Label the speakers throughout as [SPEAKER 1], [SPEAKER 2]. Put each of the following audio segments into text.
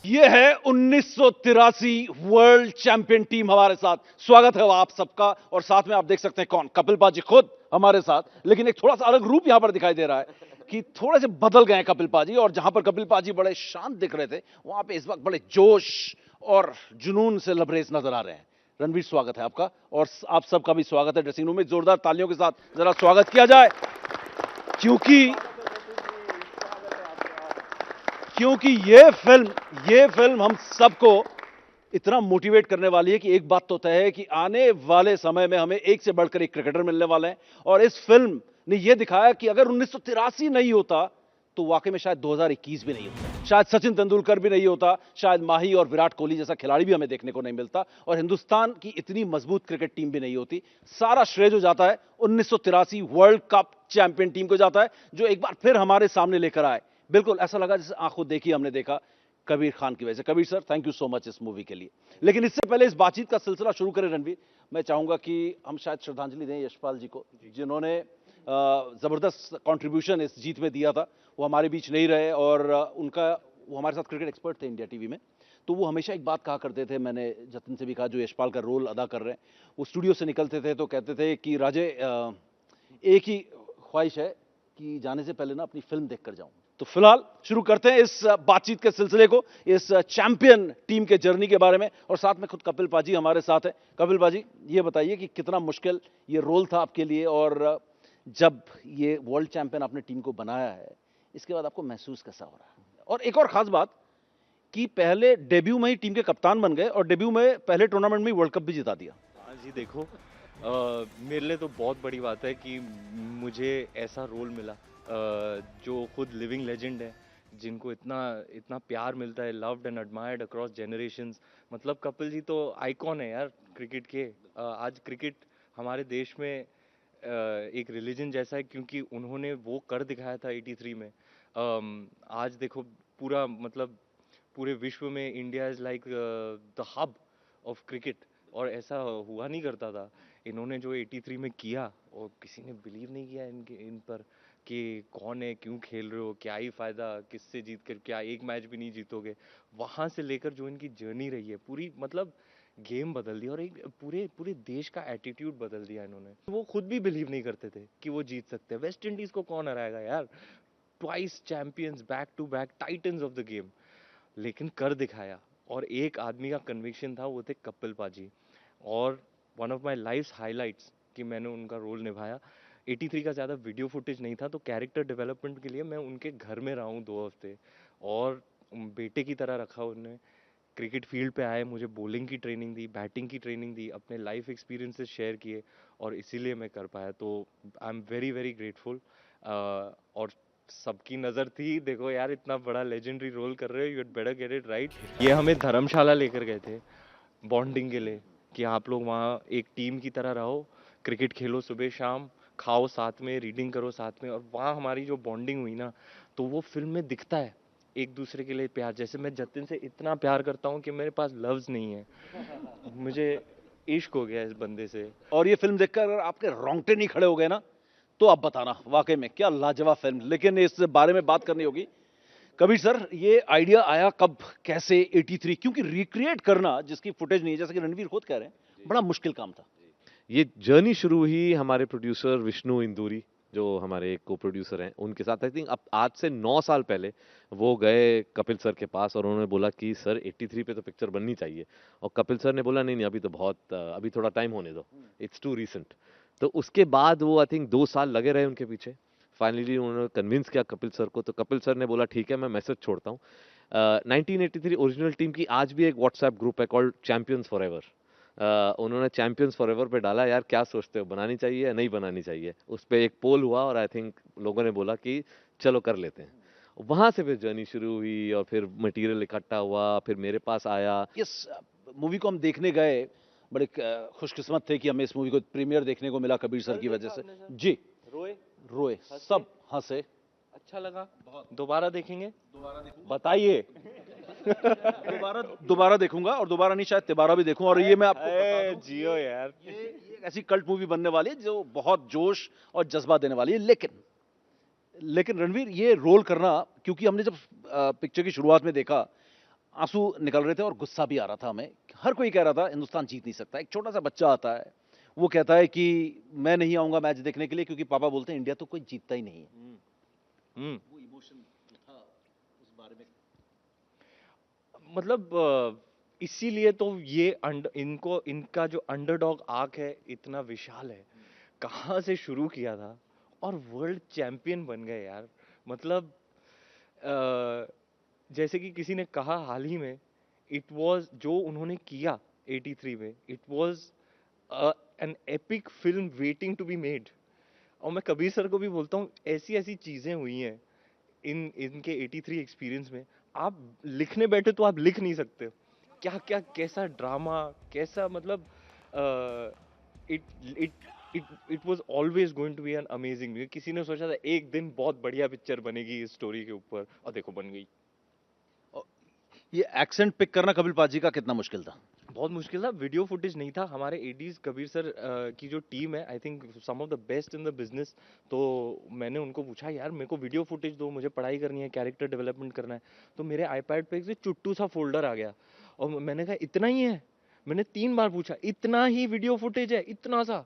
[SPEAKER 1] ये है 1983 world champion team हमारे साथ। स्वागत है आप सबका। और साथ में आप देख सकते हैं कौन, कपिल पाजी खुद हमारे साथ। लेकिन एक थोड़ा सा अलग रूप यहां पर दिखाई दे रहा है कि थोड़े से बदल गए हैं कपिल पाजी। और जहां पर कपिल पाजी बड़े शांत दिख रहे थे, वहां पे इस वक्त बड़े जोश और जुनून से लबरेज नजर आ रहे हैं। रणवीर, स्वागत है आपका। और आप सबका भी स्वागत है ड्रेसिंग रूम में। जोरदार तालियों के साथ जरा स्वागत किया जाए, क्योंकि ये फिल्म हम सबको इतना मोटिवेट करने वाली है कि एक बात तो तय है कि आने वाले समय में हमें एक से बढ़कर एक क्रिकेटर मिलने वाले हैं। और इस फिल्म ने यह दिखाया कि अगर 1983 नहीं होता तो वाकई में शायद 2021 भी नहीं होता, शायद सचिन तेंदुलकर भी नहीं होता, शायद माही और विराट कोहली जैसा खिलाड़ी भी हमें देखने को नहीं मिलता, और हिंदुस्तान की इतनी मजबूत क्रिकेट टीम भी नहीं होती। सारा श्रेय जो जाता है 1983 वर्ल्ड कप चैंपियन टीम को जाता है, जो एक बार फिर हमारे सामने लेकर आए। बिल्कुल ऐसा लगा जैसे आंखों देखी हमने देखा कबीर खान की वजह से। Kabir sir, thank you so much इस मूवी के लिए। लेकिन इससे पहले इस बातचीत का सिलसिला शुरू करें रणवीर, मैं चाहूंगा कि हम शायद श्रद्धांजलि दें यशपाल जी को, जिन्होंने जबरदस्त कंट्रीब्यूशन इस जीत में दिया था। वो हमारे बीच नहीं रहे और वो हमारे साथ क्रिकेट एक्सपर्ट थे इंडिया टीवी में। तो वो हमेशा एक बात कहा करते थे, मैंने जतिन से भी कहा, जो यशपाल का रोल अदा कर रहे हैं, वो स्टूडियो से निकलते थे तो कहते थे कि राजे, एक ही ख्वाहिश है कि जाने से पहले ना अपनी फिल्म देख कर जाऊं। तो फिलहाल शुरू करते हैं इस बातचीत के सिलसिले को, इस चैंपियन टीम के जर्नी के बारे में। और साथ में खुद कपिल पाजी हमारे साथ है। कपिल पाजी, ये बताइए कि कितना मुश्किल ये रोल था आपके लिए, और जब ये वर्ल्ड चैंपियन आपने टीम को बनाया है, इसके बाद आपको महसूस कैसा हो रहा है? और एक और खास बात कि पहले डेब्यू में ही टीम के कप्तान बन गए और डेब्यू में पहले टूर्नामेंट में ही वर्ल्ड कप भी जिता दिया।
[SPEAKER 2] हाँ जी, देखो, मेरे लिए तो बहुत बड़ी बात है कि मुझे ऐसा रोल मिला, जो खुद लिविंग लेजेंड है, जिनको इतना इतना प्यार मिलता है, loved and admired across generations. मतलब कपिल जी तो आइकॉन है यार क्रिकेट के। आज क्रिकेट हमारे देश में एक रिलीजन जैसा है, क्योंकि उन्होंने वो कर दिखाया था 83 में। आज देखो, पूरा मतलब पूरे विश्व में India is like the hub of cricket, और ऐसा हुआ नहीं करता था। इन्होंने जो 83 में किया, और किसी ने बिलीव नहीं किया इन पर कि कौन है, क्यों खेल रहे हो, क्या ही फायदा, किससे जीत कर क्या एक मैच भी नहीं जीतोगे। वहां से लेकर जो इनकी जर्नी रही है पूरी, मतलब गेम बदल दिया, और एक पूरे पूरे देश का एटीट्यूड बदल दिया इन्होंने। वो खुद भी बिलीव नहीं करते थे कि वो जीत सकते हैं। वेस्ट इंडीज को कौन हराएगा यार, twice champions, back to back titans of the game, लेकिन कर दिखाया। और एक आदमी का कन्विक्शन था, वो थे कपिल पाजी। और one of my life highlights कि मैंने उनका रोल निभाया। 83 का ज़्यादा वीडियो फुटेज नहीं था, तो कैरेक्टर डेवलपमेंट के लिए मैं उनके घर में रहा हूँ 2 हफ्ते, और बेटे की तरह रखा उन्हें। क्रिकेट फील्ड पे आए, मुझे बॉलिंग की ट्रेनिंग दी, बैटिंग की ट्रेनिंग दी, अपने लाइफ एक्सपीरियंसेस शेयर किए, और इसीलिए मैं कर पाया। तो I am very very grateful. और सबकी नज़र थी, देखो यार, इतना बड़ा लेजेंडरी रोल कर रहे हो, you better get it right. ये हमें धर्मशाला लेकर गए थे बॉन्डिंग के लिए, कि आप लोग वहाँ एक टीम की तरह रहो, क्रिकेट खेलो सुबह शाम, खाओ साथ में, रीडिंग करो साथ में। और वहाँ हमारी जो बॉन्डिंग हुई ना, तो वो फिल्म में दिखता है, एक दूसरे के लिए प्यार। जैसे मैं जतिन से इतना प्यार करता हूँ कि मेरे पास लफ्ज़ नहीं है, मुझे इश्क हो गया इस बंदे से।
[SPEAKER 1] और ये फिल्म देखकर अगर आपके रोंगटे नहीं खड़े हो गए ना, तो आप बताना वाकई में क्या लाजवाब फिल्म। लेकिन इस बारे में बात करनी होगी। कबीर सर, ये आइडिया आया कब, कैसे 83? क्योंकि रिक्रिएट करना जिसकी फुटेज नहीं है, जैसे कि रणवीर खुद कह रहे हैं, बड़ा मुश्किल काम था।
[SPEAKER 3] ये जर्नी शुरू हुई हमारे प्रोड्यूसर विष्णु इंदूरी, जो हमारे को प्रोड्यूसर हैं, उनके साथ। आई थिंक अब आज से 9 साल पहले वो गए कपिल सर के पास, और उन्होंने बोला कि सर 83 पे तो पिक्चर बननी चाहिए। और कपिल सर ने बोला नहीं नहीं, अभी तो बहुत, अभी थोड़ा टाइम होने दो, इट्स टू रिसेंट। तो उसके बाद वो आई थिंक 2 साल लगे रहे उनके पीछे। फाइनली उन्होंने कन्विंस किया कपिल सर को, तो कपिल सर ने बोला ठीक है, मैं मैसेज छोड़ता हूँ। 1983 ओरिजिनल टीम की आज भी एक व्हाट्सएप ग्रुप है कॉल्ड चैंपियंस फॉर एवर। उन्होंने चैंपियंस फॉर एवर पे डाला, यार क्या सोचते हो, बनानी चाहिए या नहीं बनानी चाहिए। उस पर एक पोल हुआ, और आई थिंक लोगों ने बोला कि चलो कर लेते हैं। वहां से फिर जर्नी शुरू हुई, और फिर मटेरियल इकट्ठा हुआ, फिर मेरे पास आया।
[SPEAKER 1] इस मूवी को हम देखने गए, बड़े खुशकिस्मत थे कि हमें इस मूवी को प्रीमियर देखने को मिला कबीर सर की वजह से। जी,
[SPEAKER 2] रोए,
[SPEAKER 1] रोए, सब हंसे।
[SPEAKER 2] अच्छा लगा, दोबारा देखेंगे, बताइए।
[SPEAKER 1] दोबारा देखूंगा, और दोबारा नहीं शायद तिबारा भी देखूंगा। और ये मैं आपको बता दूं,
[SPEAKER 2] जियो यार।
[SPEAKER 1] ये एक ऐसी कल्ट मूवी बनने वाली है जो बहुत जोश और जज्बा देने वाली है। लेकिन रणवीर, ये रोल करना, क्योंकि हमने जब पिक्चर की शुरुआत में देखा, आंसू निकल रहे थे और गुस्सा भी आ रहा था हमें। हर कोई कह रहा था हिंदुस्तान जीत नहीं सकता। एक छोटा सा बच्चा आता है, वो कहता है कि मैं नहीं आऊंगा मैच देखने के लिए क्योंकि पापा बोलते हैं इंडिया तो कोई जीतता ही नहीं है। वो इमोशन था उस बारे में।
[SPEAKER 2] मतलब इसीलिए तो ये इनका जो अंडरडॉग आर्क है इतना विशाल है। कहाँ से शुरू किया था और वर्ल्ड चैंपियन बन गए यार। मतलब अ, जैसे कि किसी ने कहा हाल ही में, इट वाज जो उन्होंने किया 83 में, it was an epic film waiting to be made. और मैं कबीर सर को भी बोलता हूँ, ऐसी ऐसी चीजें हुई हैं इनके 83 एक्सपीरियंस में, आप लिखने बैठे तो आप लिख नहीं सकते। क्या क्या कैसा ड्रामा, कैसा मतलब it it it it was always going to be an amazing movie. किसी ने सोचा था एक दिन बहुत बढ़िया पिक्चर बनेगी इस स्टोरी के ऊपर, और देखो बन गई।
[SPEAKER 1] ये एक्सेंट पिक करना कपिल पाजी का कितना मुश्किल था?
[SPEAKER 2] बहुत मुश्किल था। वीडियो फुटेज नहीं था। हमारे एडीज कबीर सर की जो टीम है, I think some of the best in the business. तो मैंने उनको पूछा, यार मेरे को वीडियो फुटेज दो, मुझे पढ़ाई करनी है, कैरेक्टर डेवलपमेंट करना है। तो मेरे आईपैड पे एक चुट्टू सा फोल्डर आ गया, और मैंने कहा इतना ही है? मैंने 3 बार पूछा, इतना ही वीडियो फुटेज है, इतना सा?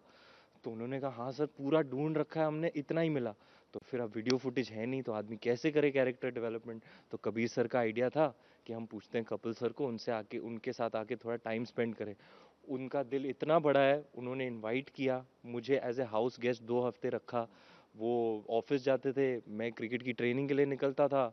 [SPEAKER 2] तो उन्होंने कहा हाँ सर, पूरा ढूंढ रखा है हमने, इतना ही मिला। तो फिर अब वीडियो फुटेज है नहीं तो आदमी कैसे करे कैरेक्टर डेवलपमेंट? तो कबीर सर का आइडिया था कि हम पूछते हैं कपिल सर को, उनसे आके उनके साथ आके थोड़ा टाइम स्पेंड करें। उनका दिल इतना बड़ा है, उन्होंने इनवाइट किया मुझे एज ए हाउस गेस्ट, 2 हफ्ते रखा। वो ऑफिस जाते थे, मैं क्रिकेट की ट्रेनिंग के लिए निकलता था,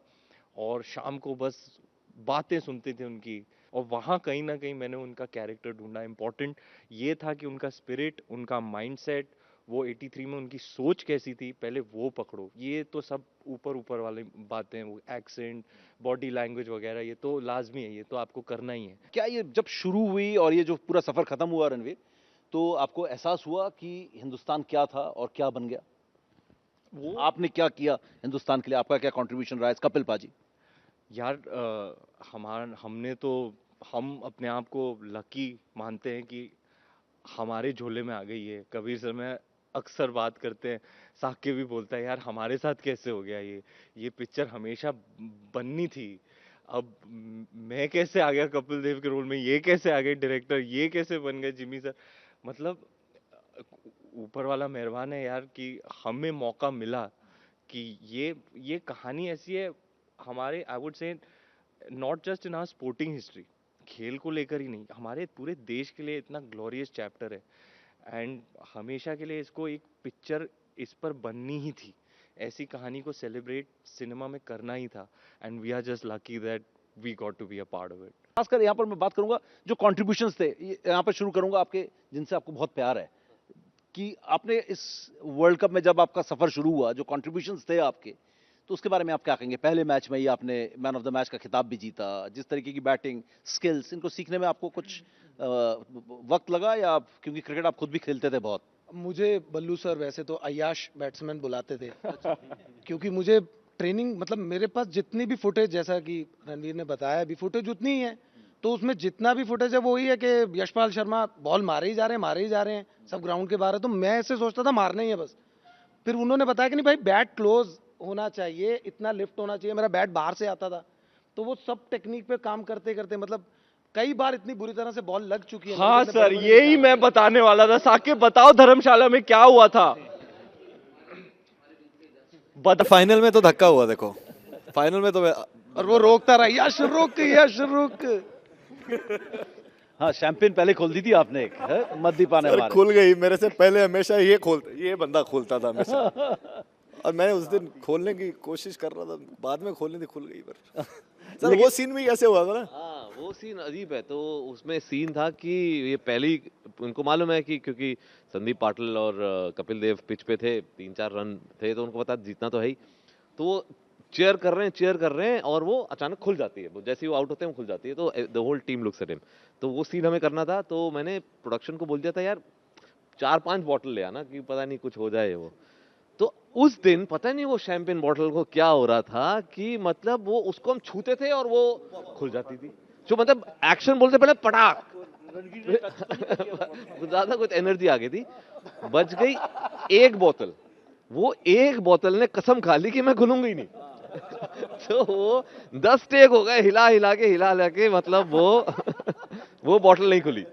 [SPEAKER 2] और शाम को बस बातें सुनते थे उनकी। और वहाँ कहीं ना कहीं मैंने उनका कैरेक्टर ढूंढा। इम्पोर्टेंट ये था कि उनका स्पिरिट, उनका माइंडसेट, वो 83 में उनकी सोच कैसी थी, पहले वो पकड़ो। ये तो सब ऊपर ऊपर वाली बातें, वो एक्सेंट, बॉडी लैंग्वेज वगैरह, ये तो लाजमी है, ये तो आपको करना ही है।
[SPEAKER 1] क्या ये जब शुरू हुई और ये जो पूरा सफर खत्म हुआ रणवीर, तो आपको एहसास हुआ कि हिंदुस्तान क्या था और क्या बन गया?
[SPEAKER 2] वो
[SPEAKER 1] आपने क्या किया हिंदुस्तान के लिए? आपका क्या कंट्रीब्यूशन रहा है कपिल पाजी?
[SPEAKER 2] यार हमने तो, हम अपने आप को लकी मानते हैं कि हमारे झोले में आ गई है। कबीर सर में अक्सर बात करते हैं, साकिब भी बोलता है, यार हमारे साथ कैसे हो गया ये पिक्चर हमेशा बननी थी। अब मैं कैसे आ गया कपिल देव के रोल में, ये कैसे आ गए डायरेक्टर, ये कैसे बन गए जिमी सर। मतलब ऊपर वाला मेहरबान है यार कि हमें मौका मिला कि ये कहानी ऐसी है हमारे, I would say not just in our sporting history, खेल को लेकर ही नहीं, हमारे पूरे देश के लिए इतना ग्लोरियस चैप्टर है। एंड हमेशा के लिए इसको एक पिक्चर इस पर बननी ही थी। ऐसी कहानी को सेलिब्रेट सिनेमा में करना ही था। And we are just lucky that we got to be a part of it.
[SPEAKER 1] खासकर यहाँ पर मैं बात करूंगा जो कंट्रीब्यूशंस थे, यहाँ पर शुरू करूंगा आपके, जिनसे आपको बहुत प्यार है, कि आपने इस वर्ल्ड कप में जब आपका सफर शुरू हुआ, जो कंट्रीब्यूशंस थे आपके, तो उसके बारे में आप क्या कहेंगे? पहले मैच में ही आपने मैन ऑफ द मैच का खिताब भी जीता। जिस तरीके की बैटिंग स्किल्स, इनको सीखने में आपको कुछ वक्त लगा, या क्योंकि क्रिकेट आप खुद भी खेलते थे बहुत?
[SPEAKER 4] मुझे बल्लू सर वैसे तो अय्याश बैट्समैन बुलाते थे क्योंकि मुझे ट्रेनिंग, मतलब मेरे पास जितनी भी फुटेज, जैसा कि रणवीर ने बताया, अभी फुटेज उतनी ही है, तो उसमें जितना भी फुटेज है वो ही है कि यशपाल शर्मा बॉल मारे ही जा रहे हैं, मारे ही जा रहे हैं, सब ग्राउंड के बाहर है। तो मैं ऐसे सोचता था मारना ही है बस। फिर उन्होंने बताया कि नहीं भाई, बैट क्लोज होना चाहिए, इतना लिफ्ट होना चाहिए, मेरा बैट बाहर से आता था। तो वो सब टेक्निक पे काम करते करते, मतलब कई बार इतनी बुरी तरह से बॉल लग चुकी है।
[SPEAKER 2] हाँ सर, यही मैं बताने वाला था। साकिब बताओ धर्मशाला में क्या हुआ था।
[SPEAKER 5] फाइनल में तो धक्का हुआ, देखो फाइनल में तो
[SPEAKER 4] और वो रोकता रहा, यश रुक, यश रुक।
[SPEAKER 1] हाँ, शैंपेन पहले खोल दी थी आपने एक, है? मत दी पाने
[SPEAKER 5] सर
[SPEAKER 1] हमारे।
[SPEAKER 5] खुल गई मेरे से पहले। हमेशा ये बंदा खोलता था हमेशा, और मैं उस दिन खोलने की कोशिश कर रहा था, बाद में खोलनी थी, खुल गई। पर सर वो सीन भी कैसे हुआ था ना?
[SPEAKER 3] हाँ, वो सीन अजीब है। तो उसमें सीन था कि ये पहली, उनको मालूम है कि क्योंकि संदीप पाटिल और कपिल देव पिच पे थे, 3-4 रन थे, तो उनको पता जीतना तो है ही। तो वो चेयर कर रहे हैं और वो अचानक खुल जाती है। वो जैसे ही वो आउट होते हैं वो खुल जाती है, तो the whole team looks at him. तो वो सीन हमें करना था, तो मैंने प्रोडक्शन को बोल दिया था, यार 4-5 बॉटल ले आना कि पता नहीं कुछ हो जाए वो। तो उस दिन पता नहीं वो शैंपेन बॉटल को क्या हो रहा था कि मतलब वो उसको हम छूते थे और वो खुल जाती थी। जो मतलब एक्शन बोलते पहले पटाख ज्यादा कुछ एनर्जी आ गई थी। बच गई एक बोतल, वो एक बोतल ने कसम खा ली कि मैं खुलूंगी नहीं। तो वो 10 टेक हो गए, हिला हिला के मतलब वो वो बॉटल नहीं खुली।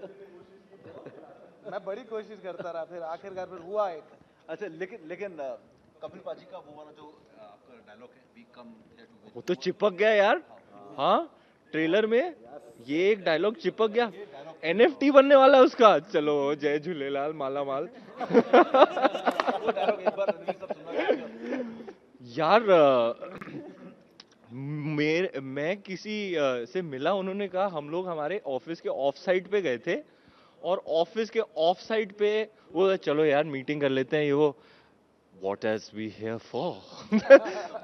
[SPEAKER 4] मैं बड़ी कोशिश करता रहा, फिर आखिरकार फिर हुआ एक।
[SPEAKER 1] अच्छा लेकिन कपिल पाजी का वो वाला जो आपका डायलॉग है, वी कम हियर टू
[SPEAKER 2] वो तो चिपक गया यार। हाँ, ट्रेलर में ये एक डायलॉग चिपक गया। NFT बनने वाला है उसका। चलो जय झूलेलाल माला माल।
[SPEAKER 1] वो डायलॉग एक बार रणवीर साहब सुनना चाहेंगे?
[SPEAKER 2] यार मैं किसी से मिला, उन्होंने कहा हम लोग हमारे ऑफिस के ऑफ साइड पे गए थे और ऑफिस के ऑफ साइड पे वो चलो यार मीटिंग कर लेते हैं, ये वो What else we here for?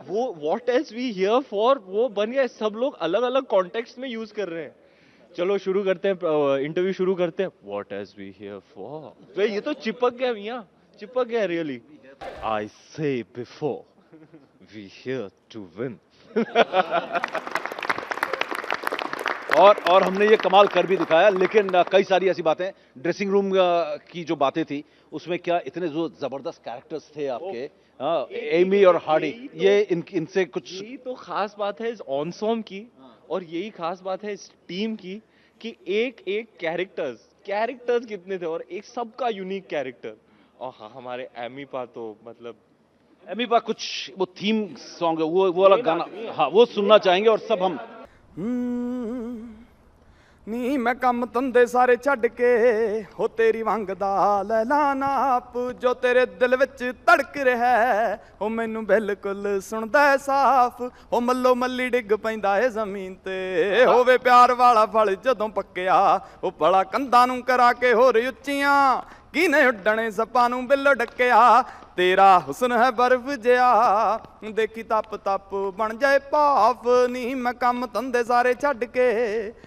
[SPEAKER 2] वो What else we here for वो बन गया। सब लोग अलग अलग कॉन्टेक्स्ट में यूज कर रहे हैं। चलो शुरू करते हैं, इंटरव्यू शुरू करते हैं। What else we here for? तो ये तो चिपक गया मियाँ, चिपक गया really. I say before we here to win.
[SPEAKER 1] और हमने ये कमाल कर भी दिखाया, लेकिन कई सारी ऐसी बातें ड्रेसिंग रूम की जो बातें थी उसमें क्या इतने जो जबरदस्त कैरेक्टर्स थे आपके, एमी और हार्डी, ये इनसे कुछ
[SPEAKER 2] यही तो खास बात है इस ऑनसॉम की, और यही खास बात है इस टीम की कि एक एक कैरेक्टर्स कितने थे और एक सबका यूनिक कैरेक्टर। और हाँ, हमारे एमी पा तो मतलब
[SPEAKER 1] एमी पा कुछ वो थीम सॉन्ग है, वो वाला गाना, हाँ वो सुनना चाहेंगे। और सब हम
[SPEAKER 6] ਨੀ ਮੈਂ ਕੰਮ ਧੰਦੇ ਸਾਰੇ ਛੱਡ ਕੇ ਹੋ ਤੇਰੀ ਵੰਗ ਦਾ ਲੈ ਲਾ ਨਾਪ ਜੋ ਤੇਰੇ ਦਿਲ ਵਿੱਚ ਧੜਕ ਰਿਹਾ ਉਹ ਮੈਨੂੰ ਬਿਲਕੁਲ ਸੁਣਦਾ ਹੈ ਸਾਫ਼ ਉਹ ਮੱਲੋ ਮੱਲੀ ਡਿੱਗ ਪੈਂਦਾ ਏ ਜ਼ਮੀਨ ਤੇ ਹੋਵੇ ਪਿਆਰ ਵਾਲਾ ਫਲ ਜਦੋਂ ਪੱਕਿਆ ਉਹ ਭਲਾ ਕੰਧਾਂ ਨੂੰ ਕਰਾ ਕੇ ਹੋਰ ਉੱਚੀਆਂ ਕਿਨੇ ਉੱਡਣੇ ਸੱਪਾਂ ਨੂੰ ਬਿੱਲੋ ਡੱਕਿਆ तेरा हुस्न है बर्फ जिया देखी तप तप बन जाए भाफ नी मैं कम धंधे सारे छड्ड के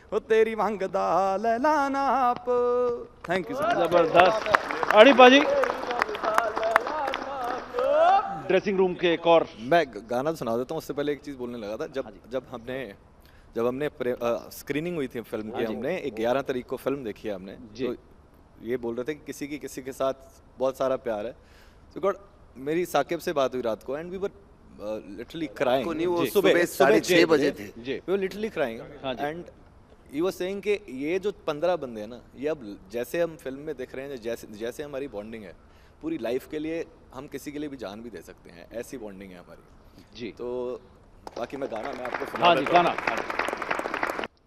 [SPEAKER 6] ओ तेरी वंग दा ले ला नाप। Thank you sir.
[SPEAKER 1] जबरदस्त। अड़ी पाजी ड्रेसिंग रूम के एक और
[SPEAKER 5] मैं गाना सुना देता हूँ, उससे पहले एक चीज़ बोलने लगा था। जब हमने स्क्रीनिंग हुई थी फिल्म की, हमने 11 तारीख को फिल्म देखी है हमने, तो ये बोल रहे थे कि किसी के साथ बहुत सारा प्यार है। So God, मेरी साकिब से बात हुई रात को, and we were literally crying.
[SPEAKER 7] नहीं, वो सुबह 6:30 बजे थे।
[SPEAKER 5] We were literally crying, and he was saying कि ये जो 15 बंदे हैं ना, ये अब जैसे हम फिल्म में दिख रहे हैं, जैसे हमारी बॉन्डिंग है पूरी लाइफ के लिए, हम किसी के लिए भी जान भी दे सकते हैं, ऐसी बॉन्डिंग है हमारी जी। तो बाकी मैं आपको सुना
[SPEAKER 1] हाँ जी गाना।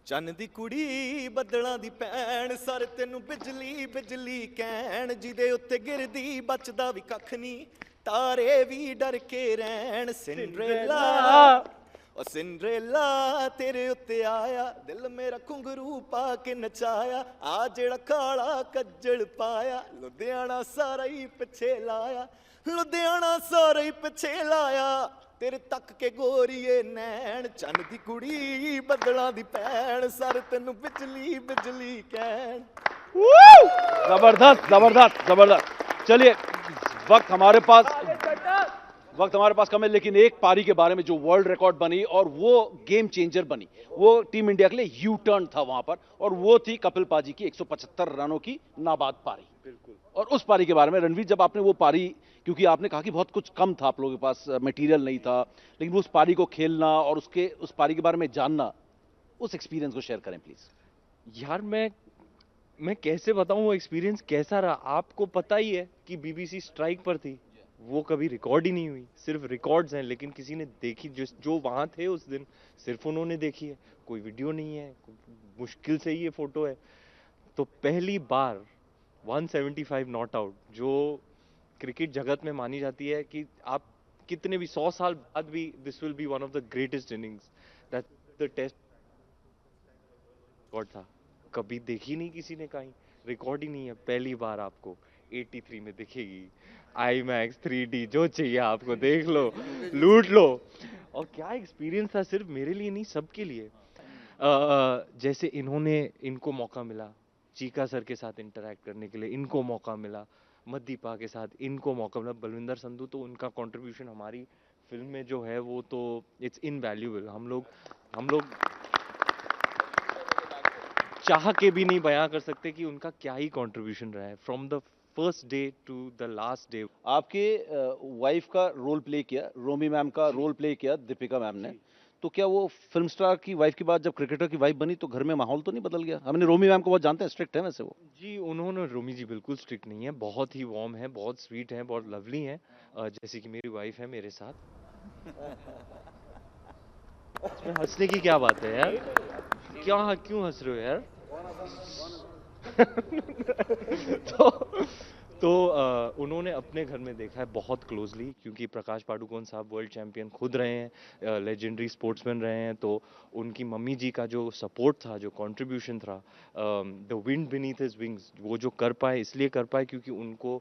[SPEAKER 5] ਚੰਨ ਦੀ ਕੁੜੀ ਬੱਦਲਾਂ ਦੀ ਭੈਣ ਸਰ ਤੈਨੂੰ ਬਿਜਲੀ ਬਿਜਲੀ ਕਹਿਣ ਜਿਹਦੇ ਉੱਤੇ ਗਿਰਦੀ ਬਚਦਾ ਵੀ ਕੱਖ ਨਹੀਂ ਤਾਰੇ ਵੀ ਡਰ ਕੇ ਰਹਿਣ ਸਿੰਡਰੇਲਾ ਉਹ ਸਿੰਡਰੇਲਾ ਤੇਰੇ ਉੱਤੇ ਆਇਆ ਦਿਲ ਮੇਰਾ ਘੁੰਗਰੂ ਪਾ ਕੇ ਨਚਾਇਆ ਆ ਜਿਹੜਾ ਕਾਲਾ ਕੱਜਲ ਪਾਇਆ ਲੁਧਿਆਣਾ ਸਾਰਾ ਹੀ ਪਿੱਛੇ ਲਾਇਆ ਲੁਧਿਆਣਾ ਸਾਰਾ ਹੀ ਪਿੱਛੇ ਲਾਇਆ तेरे तक के गोरीए नैन चन्न दी कुड़ी बदलां दी भैन सर तैनू बिजली बिजली कहन।
[SPEAKER 1] जबरदस्त जबरदस्त जबरदस्त। चलिए वक्त हमारे पास कम है, लेकिन एक पारी के बारे में जो वर्ल्ड रिकॉर्ड बनी और वो गेम चेंजर बनी, वो टीम इंडिया के लिए यू टर्न था वहां पर, और वो थी कपिल पाजी की 175 रनों की नाबाद पारी। बिल्कुल। और उस पारी के बारे में रणवीर, जब आपने वो पारी, क्योंकि आपने कहा कि बहुत कुछ कम था आप लोगों के पास, मटेरियल नहीं था, लेकिन वो उस पारी को खेलना और उस पारी के बारे में जानना, उस एक्सपीरियंस को शेयर करें प्लीज।
[SPEAKER 2] यार मैं कैसे बताऊं वो एक्सपीरियंस कैसा रहा। आपको पता ही है कि बीबीसी स्ट्राइक पर थी, वो कभी रिकॉर्ड ही नहीं हुई, सिर्फ रिकॉर्ड्स हैं, लेकिन किसी ने देखी, जो वहां थे उस दिन सिर्फ उन्होंने देखी है, कोई वीडियो नहीं है, मुश्किल से ही ये फोटो है। तो पहली बार 175 नॉट आउट, जो क्रिकेट जगत में मानी जाती है कि आप कितने भी 100 साल बाद भी this will be one of the greatest innings, that the test record था, कभी देखी नहीं किसी ने, कहीं रिकॉर्ड ही नहीं है, पहली बार आपको 83 में दिखेगी। IMAX 3D जो चाहिए आपको देख लो, लूट लो। और क्या एक्सपीरियंस था, सिर्फ मेरे लिए नहीं सबके लिए। जैसे इनको मौका मिला चीका सर के साथ इंटरैक्ट करने के लिए, इनको मौका मिला मदीपा के साथ, इनको मौका मिला बलविंदर संधू, तो उनका कंट्रीब्यूशन हमारी फिल्म में जो है वो तो इट्स इनवैल्यूएबल। हम लोग चाह के भी नहीं बयां कर सकते कि उनका क्या ही कंट्रीब्यूशन रहा है from the first day to the last day.
[SPEAKER 1] आपके वाइफ का रोल प्ले किया, रोमी मैम का रोल प्ले किया दीपिका मैम ने, तो क्या वो फिल्म स्टार की वाइफ के बाद जब क्रिकेटर की वाइफ बनी तो घर में माहौल तो नहीं बदल गया? हमने रोमी मैम को बहुत जानते हैं, स्ट्रिक्ट है वैसे वो।
[SPEAKER 2] जी, उन्होंने रोमी जी बिल्कुल स्ट्रिक्ट नहीं है, बहुत ही वार्म है, बहुत स्वीट है, बहुत लवली है, जैसे कि मेरी वाइफ है मेरे साथ। इसमें हंसने की क्या बात है यार? क्या क्यों हंस रहे हो यार? तो उन्होंने अपने घर में देखा है बहुत क्लोजली, क्योंकि प्रकाश पाडुकोण साहब वर्ल्ड चैंपियन खुद रहे हैं, लेजेंडरी स्पोर्ट्समैन रहे हैं, तो उनकी मम्मी जी का जो सपोर्ट था, जो कंट्रीब्यूशन था, the wind beneath his wings, वो जो कर पाए इसलिए कर पाए क्योंकि उनको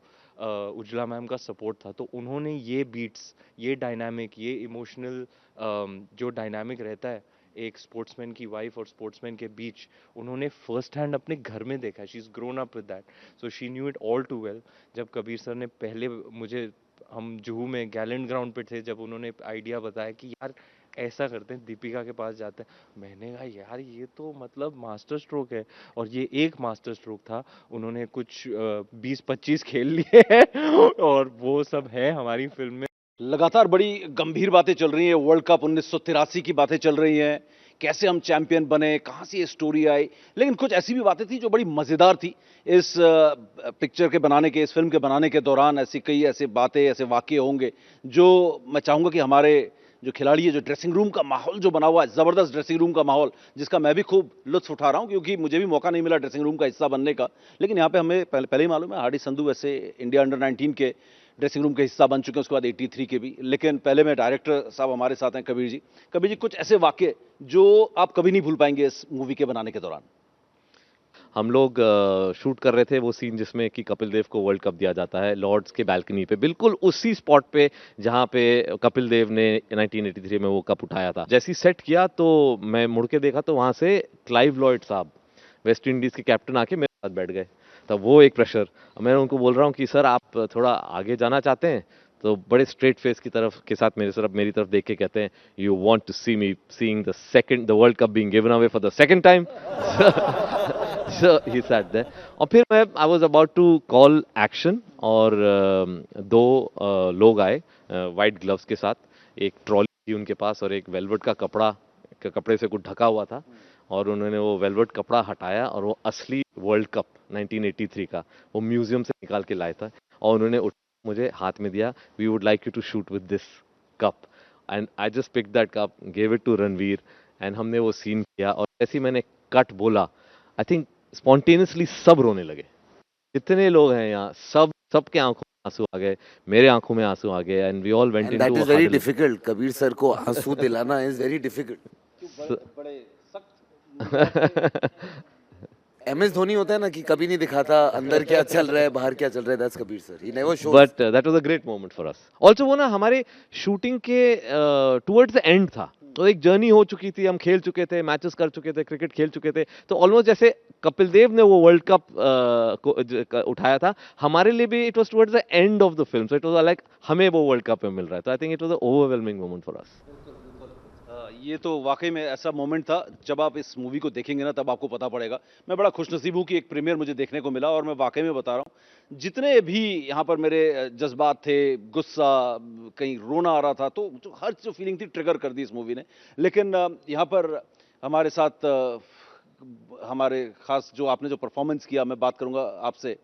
[SPEAKER 2] उज्ज्वला मैम का सपोर्ट था। तो उन्होंने ये बीट्स, ये डायनामिक, ये इमोशनल जो डायनामिक रहता है एक स्पोर्ट्समैन की वाइफ और स्पोर्ट्समैन के बीच, उन्होंने फर्स्ट हैंड अपने घर में देखा है। She is grown up with that, so she knew it all too well. जब कबीर सर ने पहले मुझे, हम जुहू में गैलेंट ग्राउंड पे थे, जब उन्होंने आइडिया बताया कि यार ऐसा करते हैं, दीपिका के पास जाते हैं, मैंने कहा यार ये तो मतलब मास्टर स्ट्रोक है। और ये एक मास्टर स्ट्रोक था, उन्होंने कुछ 20-25 खेल लिए हैं और वो सब है हमारी फिल्म में।
[SPEAKER 1] लगातार बड़ी गंभीर बातें चल रही हैं, वर्ल्ड कप 1983 की बातें चल रही हैं, कैसे हम चैंपियन बने, कहाँ से ये स्टोरी आई। लेकिन कुछ ऐसी भी बातें थी जो बड़ी मज़ेदार थी इस पिक्चर के बनाने के, इस फिल्म के बनाने के दौरान। ऐसी कई ऐसे बातें, ऐसे वाक़ये होंगे जो मैं चाहूँगा कि हमारे जो खिलाड़ी है, जो ड्रेसिंग रूम का माहौल जो बना हुआ है, ज़बरदस्त ड्रेसिंग रूम का माहौल, जिसका मैं भी खूब लुत्फ़ उठा रहा हूँ क्योंकि मुझे भी मौका नहीं मिला ड्रेसिंग रूम का हिस्सा बनने का। लेकिन यहाँ पे हमें पहले ही मालूम है, हार्डी संधू वैसे इंडिया अंडर 19 के ड्रेसिंग रूम के हिस्सा बन चुके हैं, उसके बाद 83 के भी। लेकिन पहले में डायरेक्टर साहब हमारे साथ हैं, कबीर जी। कबीर जी, कुछ ऐसे वाक़ये जो आप कभी नहीं भूल पाएंगे इस मूवी के बनाने के दौरान?
[SPEAKER 3] हम लोग शूट कर रहे थे वो सीन जिसमें कि कपिल देव को वर्ल्ड कप दिया जाता है लॉर्ड्स के बालकनी पे, बिल्कुल उसी स्पॉट पे जहां पे कपिल देव ने 1983 में वो कप उठाया था। जैसे ही सेट किया तो मैं मुड़ के देखा तो वहां से क्लाइव लॉयड साहब, वेस्ट इंडीज के कैप्टन, आके मेरे साथ बैठ गए। तब वो एक प्रेशर, मैं उनको बोल रहा हूँ कि सर आप थोड़ा आगे जाना चाहते हैं, तो बड़े स्ट्रेट फेस की तरफ के साथ मेरी तरफ देख के कहते हैं, you want to see me seeing the world cup being given away for the second time. So he sat there. और फिर मैं I was about to call action और दो लोग आए वाइट ग्लव्स के साथ, एक ट्रॉली थी उनके पास और एक वेलवेट का कपड़े से कुछ ढका हुआ था, और उन्होंने वो वेलवेट कपड़ा हटाया और वो असली वर्ल्ड कप 1983 का वो म्यूजियम से निकाल के लाया था, और उन्होंने मुझे हाथ में दिया, we would like you to shoot with this cup, and I just pick that cup, gave it to Ranveer, and हमने वो सीन किया। और जैसे ही मैंने कट बोला, आई थिंक स्पॉन्टेनियसली सब रोने लगे, जितने लोग हैं यहाँ, सबके आंखों में आंसू आ गए, मेरे आंखों में आंसू आ गए, and we all went into
[SPEAKER 7] that is very difficult. Kabir sir को आंसू दिलाना is very difficult. MS Dhoni होता है ना कि कभी नहीं दिखाता अंदर क्या चल रहा है, बाहर क्या चल रहा है, that's Kabir sir, he never shows.
[SPEAKER 3] But that was a great moment for us also. वो ना हमारे शूटिंग के टुवर्ड्स द एंड था, तो एक जर्नी हो चुकी थी, हम खेल चुके थे, मैचेस कर चुके थे, क्रिकेट खेल चुके थे, तो ऑलमोस्ट जैसे कपिल देव ने वो वर्ल्ड कप उठाया था, हमारे लिए भी it was towards the end of the film, so it was like हमें वो वर्ल्ड कप मिल रहा है, तो I think it was a overwhelming moment for us.
[SPEAKER 1] ये तो वाकई में ऐसा मोमेंट था, जब आप इस मूवी को देखेंगे ना तब आपको पता पड़ेगा। मैं बड़ा खुशनसीब हूँ कि एक प्रीमियर मुझे देखने को मिला, और मैं वाकई में बता रहा हूँ, जितने भी यहाँ पर मेरे जज्बात थे, गुस्सा, कहीं रोना आ रहा था, तो हर जो फीलिंग थी ट्रिगर कर दी इस मूवी ने। लेकिन यहाँ पर हमारे साथ हमारे खास जो आपने जो परफॉर्मेंस किया, मैं बात करूँगा आपसे,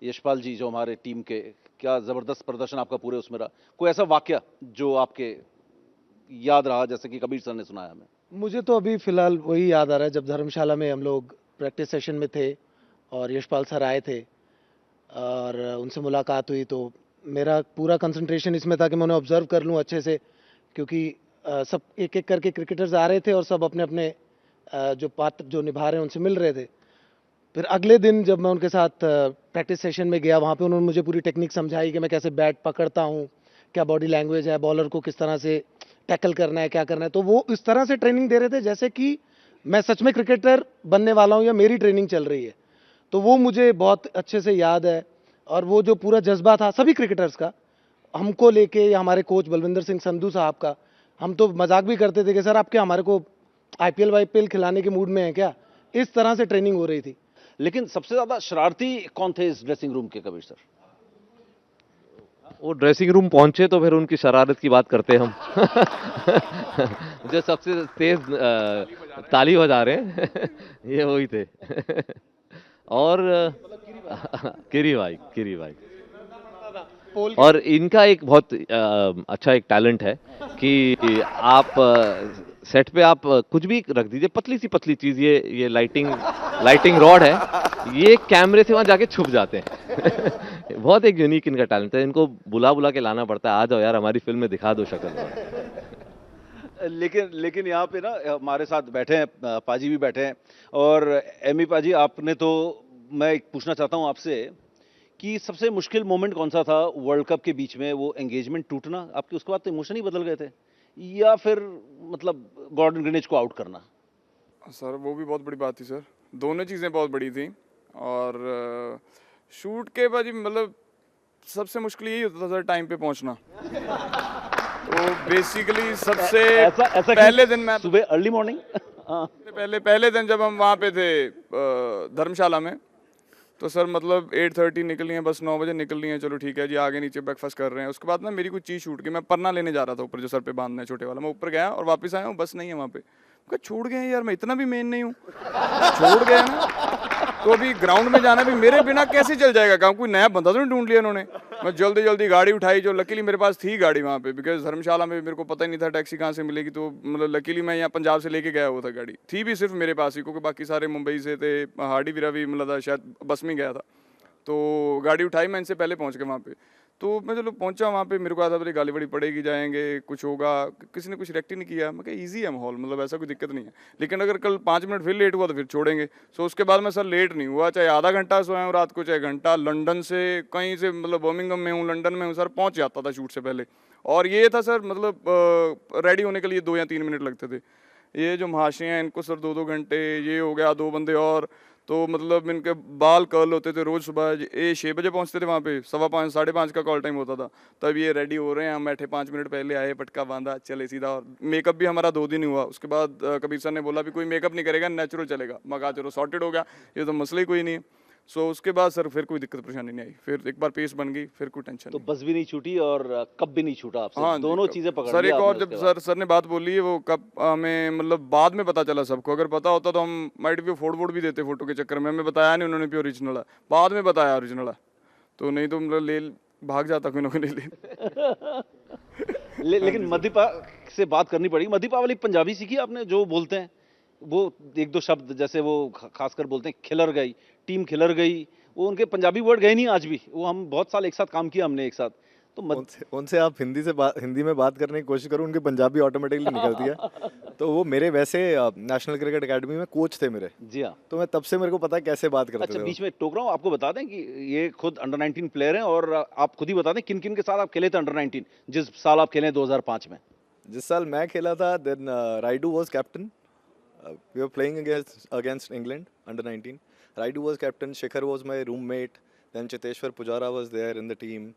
[SPEAKER 1] यशपाल जी, जो हमारे टीम के, क्या ज़बरदस्त प्रदर्शन आपका पूरे उसमें रहा। कोई ऐसा वाकया जो आपके याद रहा, जैसे कि कबीर सर ने सुनाया हमें?
[SPEAKER 4] मुझे तो अभी फिलहाल वही याद आ रहा है, जब धर्मशाला में हम लोग प्रैक्टिस सेशन में थे और यशपाल सर आए थे और उनसे मुलाकात हुई, तो मेरा पूरा कंसंट्रेशन इसमें था कि मैं उन्हें ऑब्जर्व कर लूँ अच्छे से, क्योंकि सब एक एक करके क्रिकेटर्स आ रहे थे और सब अपने अपने जो पात्र जो निभा रहे हैं उनसे मिल रहे थे। फिर अगले दिन जब मैं उनके साथ प्रैक्टिस सेशन में गया, वहाँ पे उन्होंने मुझे पूरी टेक्निक समझाई कि मैं कैसे बैट पकड़ता हूँ, क्या बॉडी लैंग्वेज है, बॉलर को किस तरह से टैकल करना है, क्या करना है। तो वो इस तरह से ट्रेनिंग दे रहे थे जैसे कि मैं सच में क्रिकेटर बनने वाला हूँ या मेरी ट्रेनिंग चल रही है। तो वो मुझे बहुत अच्छे से याद है, और वो जो पूरा जज्बा था सभी क्रिकेटर्स का हमको लेके, या हमारे कोच बलविंदर सिंह संधू साहब का, हम तो मजाक भी करते थे कि सर आप क्या हमारे को IPL खिलाने के मूड में है क्या, इस तरह से ट्रेनिंग हो रही थी।
[SPEAKER 1] लेकिन सबसे ज्यादा शरारती कौन थे इस ड्रेसिंग रूम के, कबीर सर?
[SPEAKER 3] वो ड्रेसिंग रूम पहुंचे तो फिर उनकी शरारत की बात करते हम। जो सबसे तेज ताली बजा रहे हैं ये वही थे। और किरी भाई। और इनका एक बहुत अच्छा एक टैलेंट है कि आप सेट पे आप कुछ भी रख दीजिए, पतली चीज, ये लाइटिंग रॉड है, ये कैमरे से वहां जाके छुप जाते हैं। बहुत एक यूनिक इनका टैलेंट है, इनको बुला के लाना पड़ता है, आ जाओ यार हमारी फिल्म में दिखा दो शक्ल।
[SPEAKER 1] लेकिन यहाँ पे ना हमारे साथ बैठे हैं पाजी भी बैठे हैं, और एमी पाजी आपने तो, मैं पूछना चाहता हूँ आपसे कि सबसे मुश्किल मोमेंट कौन सा था वर्ल्ड कप के बीच में? वो एंगेजमेंट टूटना आपके, उसके बाद तो इमोशन ही बदल गए थे, या फिर मतलब गॉर्डन ग्रीनिच को आउट करना?
[SPEAKER 6] सर वो भी बहुत बड़ी बात थी सर, दोनों चीज़ें बहुत बड़ी थी। और शूट के बाद मतलब सबसे मुश्किल यही होता था सर, टाइम पे पहुंचना। तो बेसिकली सबसे
[SPEAKER 1] ऐसा
[SPEAKER 6] पहले दिन मैं
[SPEAKER 1] सुबह अर्ली मॉर्निंग
[SPEAKER 6] पहले दिन जब हम वहाँ पे थे धर्मशाला में, तो सर मतलब 8:30 निकलनी है बस, 9 बजे निकलनी है, चलो ठीक है जी, आगे नीचे ब्रेकफास्ट कर रहे हैं। उसके बाद ना मेरी कुछ चीज़ छूट गई, मैं पन्ना लेने जा रहा था ऊपर जो सर पे बांधना है छोटे वाला, मैं ऊपर गया और वापस आया हूँ, बस नहीं है वहाँ पे। छोड़ गए यार, मैं इतना भी मेन नहीं हूँ, छोड़ गया ना। तो अभी ग्राउंड में जाना भी मेरे बिना कैसे चल जाएगा काम, कोई नया बंदा तो नहीं ढूंढ लिया इन्होंने। मैं जल्दी गाड़ी उठाई, जो लकीली मेरे पास थी गाड़ी वहाँ पे, बिकॉज धर्मशाला में मेरे को पता ही नहीं था टैक्सी कहाँ से मिलेगी, तो मतलब लकीली मैं यहाँ पंजाब से लेके गया हुआ था, गाड़ी थी भी सिर्फ मेरे पास ही, क्योंकि बाकी सारे मुंबई से थे, हार्डी वीरा भी मतलब शायद बस में गया था। तो गाड़ी उठाई, मैं इनसे पहले पहुँच गया वहाँ पे। तो मैं चलो पहुंचा वहाँ पे, मेरे को आता बोले गाली बड़ी पड़ेगी, जाएंगे कुछ होगा, किसी ने कुछ रिएक्ट ही नहीं किया। मैं कहा ईजी है माहौल, मतलब ऐसा कोई दिक्कत नहीं है, लेकिन अगर कल 5 मिनट फिर लेट हुआ तो फिर छोड़ेंगे। सो उसके बाद मैं सर लेट नहीं हुआ, चाहे आधा घंटा सोया हूँ रात को, चाहे घंटा। लंदन से कहीं से मतलब बर्मिंघम में हूँ, लंदन में हूँ सर, पहुँच जाता था शूट से पहले। और ये था सर मतलब रेडी होने के लिए 2 या 3 मिनट लगते थे। ये जो महाशय हैं इनको सर 2-2 घंटे, ये हो गया 2 बंदे और, तो मतलब इनके बाल कर्ल होते थे रोज़ सुबह। ये 6 बजे पहुंचते थे वहाँ पे, 5:15 5:30 का कॉल टाइम होता था, तब ये रेडी हो रहे हैं, हम बैठे 5 मिनट पहले आए, पटका बांधा, चले सीधा। और मेकअप भी हमारा 2 दिन हुआ। उसके बाद कबीर सर ने बोला भी कोई मेकअप नहीं करेगा, नेचुरल चलेगा। मैं कहा चलो सॉर्टेड हो गया, ये तो मसला ही कोई नहीं है। सो उसके बाद सर फिर कोई दिक्कत परेशानी नहीं आई, फिर एक बार पेस बन गई, फिर कोई टेंशन
[SPEAKER 1] तो
[SPEAKER 6] नहीं।
[SPEAKER 1] बस भी नहीं छूटी और कब भी नहीं छूटा आपसे?
[SPEAKER 6] हाँ
[SPEAKER 1] दोनों चीजें पकड़
[SPEAKER 6] सर।
[SPEAKER 1] लिया
[SPEAKER 6] एक और
[SPEAKER 1] आपने
[SPEAKER 6] जब
[SPEAKER 1] उसके बाद।
[SPEAKER 6] सर ने बात बोली है, वो कब हमें मतलब बाद में पता चला सबको, अगर पता होता तो हम माइट भी फोड़ भी देते फोटो के चक्कर में। हमें बताया नहीं उन्होंने भी ओरिजिनल है, बाद में बताया ओरिजिनल है, तो नहीं तो मतलब ले भाग जाता कोई ना कोई
[SPEAKER 1] लेकिन मदीपा से बात करनी पड़ेगी। मदीपा वाली पंजाबी सीखी आपने, जो बोलते हैं वो 1-2 शब्द, जैसे वो खासकर बोलते हैं खिलर गई, टीम खिलर गई, वो उनके पंजाबी वर्ड गए नहीं आज भी। वो हम बहुत साल एक साथ काम किया हमने एक साथ, तो
[SPEAKER 8] उनसे आप हिंदी में बात करने की कोशिश करो, उनकी पंजाबी ऑटोमेटिकली निकलती है। तो वो मेरे वैसे नेशनल क्रिकेट एकेडमी में कोच थे मेरे।
[SPEAKER 1] जी हाँ।
[SPEAKER 8] तो मैं तब से मेरे को पता है कैसे बात करते थे।
[SPEAKER 1] अच्छा, बीच में टोक रहा हूँ, आपको बता दें कि ये खुद अंडर 19 प्लेयर हैं, और आप खुद ही बता दें किन किन के साथ आप खेले थे अंडर 19 जिस साल आप खेले 2005 में?
[SPEAKER 8] जिस साल मैं खेला था, then Rayudu was captain, we were playing against England under 19. Raidu was captain, Shikhar was my roommate, then Chiteshwar Pujara was there in the team,